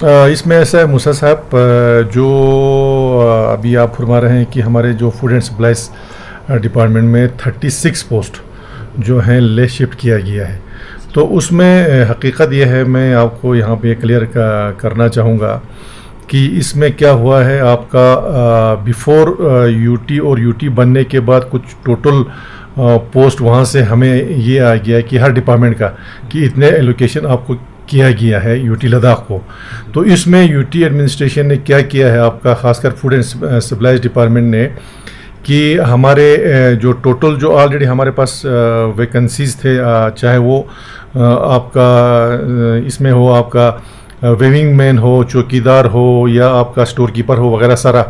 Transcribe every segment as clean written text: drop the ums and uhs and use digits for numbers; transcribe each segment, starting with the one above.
इसमें ऐसा है मूसा साहब, जो अभी आप फरमा रहे हैं कि हमारे जो फूड एंड सप्लाईज डिपार्टमेंट में 36 पोस्ट जो हैं ले शिफ्ट किया गया है। तो उसमें हकीकत यह है, मैं आपको यहाँ पे क्लियर करना चाहूँगा कि इसमें क्या हुआ है। आपका बिफोर यूटी और यूटी बनने के बाद कुछ टोटल पोस्ट वहाँ से हमें ये आ गया कि हर डिपार्टमेंट का कि इतने एलोकेशन आपको किया गया है यूटी लद्दाख को। तो इसमें यूटी एडमिनिस्ट्रेशन ने क्या किया है, आपका खासकर फूड एंड सप्लाईज डिपार्टमेंट ने, कि हमारे जो टोटल जो ऑलरेडी हमारे पास वैकेंसीज थे, चाहे वो आपका इसमें हो, आपका वेविंग मैन हो, चौकीदार हो, या आपका स्टोर कीपर हो वगैरह सारा,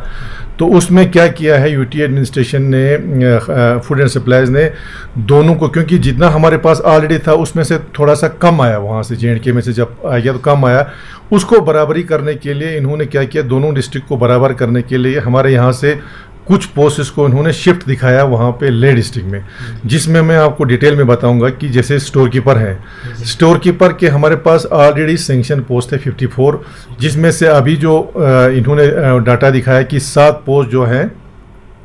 तो उसमें क्या किया है यूटी एडमिनिस्ट्रेशन ने, फूड एंड सप्लाईज ने दोनों को, क्योंकि जितना हमारे पास ऑलरेडी था उसमें से थोड़ा सा कम आया, वहाँ से JNK में से जब आ गया तो कम आया, उसको बराबरी करने के लिए इन्होंने क्या किया, दोनों डिस्ट्रिक्ट को बराबर करने के लिए हमारे यहाँ से कुछ पोस्ट्स को इन्होंने शिफ्ट दिखाया वहाँ पे ले डिस्ट्रिक्ट में, जिसमें मैं आपको डिटेल में बताऊंगा कि जैसे स्टोर कीपर है, स्टोर कीपर के हमारे पास ऑलरेडी सेंक्शन पोस्ट है 54, जिसमें से अभी जो इन्होंने डाटा दिखाया कि 7 पोस्ट जो हैं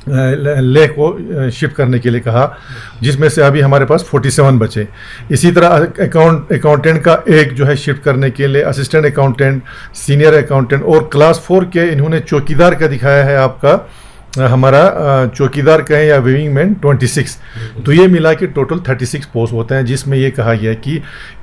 ले को शिफ्ट करने के लिए कहा, जिसमें से अभी हमारे पास 47 बचे। इसी तरह अकाउंटेंट का एक जो है शिफ्ट करने के लिए, असिस्टेंट अकाउंटेंट, सीनियर अकाउंटेंट, और क्लास 4 के इन्होंने चौकीदार का दिखाया है, आपका हमारा चौकीदार कहें या वेविंग मैन 26। तो ये मिला के टोटल 36 पोस्ट होते हैं, जिसमें ये कहा गया कि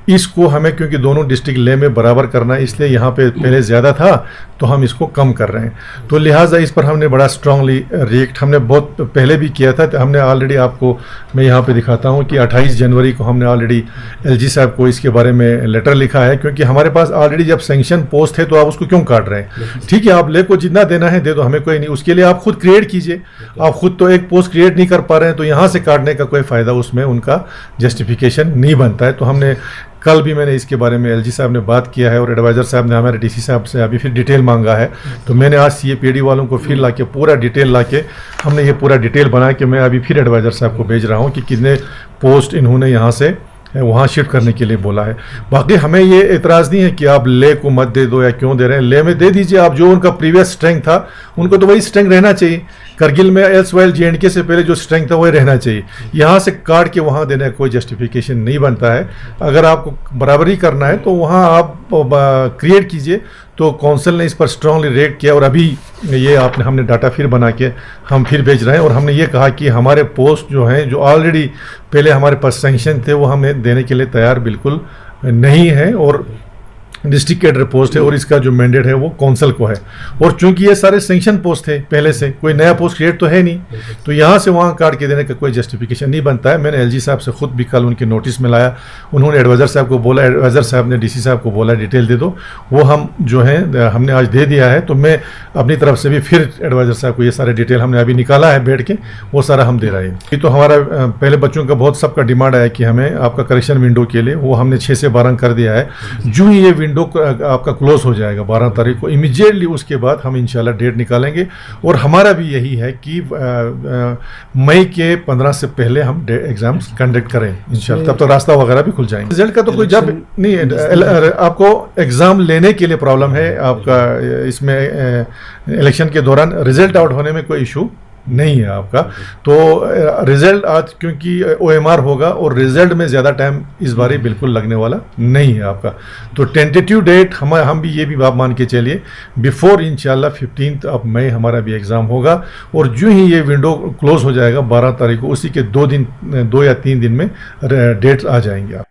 इसको हमें, क्योंकि दोनों डिस्ट्रिक्ट ले में बराबर करना है, इसलिए यहाँ पे पहले ज़्यादा था तो हम इसको कम कर रहे हैं। तो लिहाजा इस पर हमने बड़ा स्ट्रांगली रिएक्ट हमने बहुत पहले भी किया था। तो हमने ऑलरेडी, आपको मैं यहाँ पे दिखाता हूँ कि 28 जनवरी को हमने ऑलरेडी LG साहब को इसके बारे में लेटर लिखा है, क्योंकि हमारे पास ऑलरेडी जब सेंक्शन पोस्ट है तो आप उसको क्यों काट रहे हैं? ठीक है, आप ले को जितना देना है दे दो, हमें कोई नहीं, उसके लिए आप खुद क्रिएट कीजिए। आप खुद तो एक पोस्ट क्रिएट नहीं कर पा रहे हैं, तो यहाँ से काटने का कोई फ़ायदा उसमें उनका जस्टिफिकेशन नहीं बनता है। तो हमने कल भी मैंने इसके बारे में LG साहब ने बात किया है, और एडवाइज़र साहब ने हमारे DC साहब से अभी फिर डिटेल मांगा है। तो मैंने आज CAPD वालों को फिर लाके पूरा डिटेल लाके हमने ये पूरा डिटेल बना के मैं अभी फिर एडवाइज़र साहब को भेज रहा हूँ कि कितने पोस्ट इन्होंने यहाँ से वहाँ शिफ्ट करने के लिए बोला है। बाकी हमें ये एतराज़ नहीं है कि आप ले को मत दे दो या क्यों दे रहे हैं, ले में दे दीजिए। आप जो उनका प्रीवियस स्ट्रेंथ था उनको तो वही स्ट्रेंथ रहना चाहिए। करगिल में एल्सवाइल JNK से पहले जो स्ट्रेंथ था वही रहना चाहिए। यहाँ से काट के वहाँ देने का कोई जस्टिफिकेशन नहीं बनता है। अगर आपको बराबरी करना है तो वहाँ आप क्रिएट कीजिए। तो काउंसिल ने इस पर स्ट्रांगली रिएक्ट किया, और अभी ये हमने डाटा फिर बना के हम फिर भेज रहे हैं। और हमने ये कहा कि हमारे पोस्ट जो हैं, जो ऑलरेडी पहले हमारे पास सैंक्शन थे, वो हमें देने के लिए तैयार बिल्कुल नहीं है, और डिस्ट्रिक्ट कैडर पोस्ट है, और इसका जो मैंडेट है वो काउंसिल को है। और चूंकि ये सारे सेंक्शन पोस्ट थे पहले से, कोई नया पोस्ट क्रिएट तो है नहीं, तो यहाँ से वहाँ काट के देने का कोई जस्टिफिकेशन नहीं बनता है। मैंने LG साहब से खुद भी कल उनके नोटिस में लाया, उन्होंने एडवाइज़र साहब को बोला, एडवाइज़र साहब ने DC साहब को बोला डिटेल दे दो, वो हम जो है हमने आज दे दिया है। तो मैं अपनी तरफ से भी फिर एडवाइज़र साहब को ये सारे डिटेल हमने अभी निकाला है बैठ के, वो सारा हम दे रहे हैं। ये तो हमारा पहले बच्चों का बहुत सबका डिमांड आया कि हमें आपका करेक्शन विंडो के लिए, वो हमने 6 से 12 कर दिया है। जो ही ये विंडो आपका क्लोज हो जाएगा 12 तारीख को, इमीडिएटली उसके बाद हम इंशाल्लाह डेट निकालेंगे। और हमारा भी यही है कि मई के 15 से पहले हम एग्जाम्स कंडक्ट करें इंशाल्लाह, तब तो रास्ता वगैरह भी खुल जाएंगे। रिजल्ट का तो कोई जब नहीं, आपको एग्जाम लेने के लिए प्रॉब्लम है, आपका इसमें इलेक्शन के दौरान रिजल्ट आउट होने में कोई इशू नहीं है आपका। तो रिजल्ट आज क्योंकि OMR होगा, और रिजल्ट में ज़्यादा टाइम इस बार बिल्कुल लगने वाला नहीं है आपका। तो टेंटेटिव डेट हम भी ये भी बात मान के चलिए, बिफोर इंशाल्लाह 15 मई हमारा भी एग्ज़ाम होगा। और जो ही ये विंडो क्लोज हो जाएगा 12 तारीख को, उसी के 2 या 3 दिन में डेट्स आ जाएंगे आप।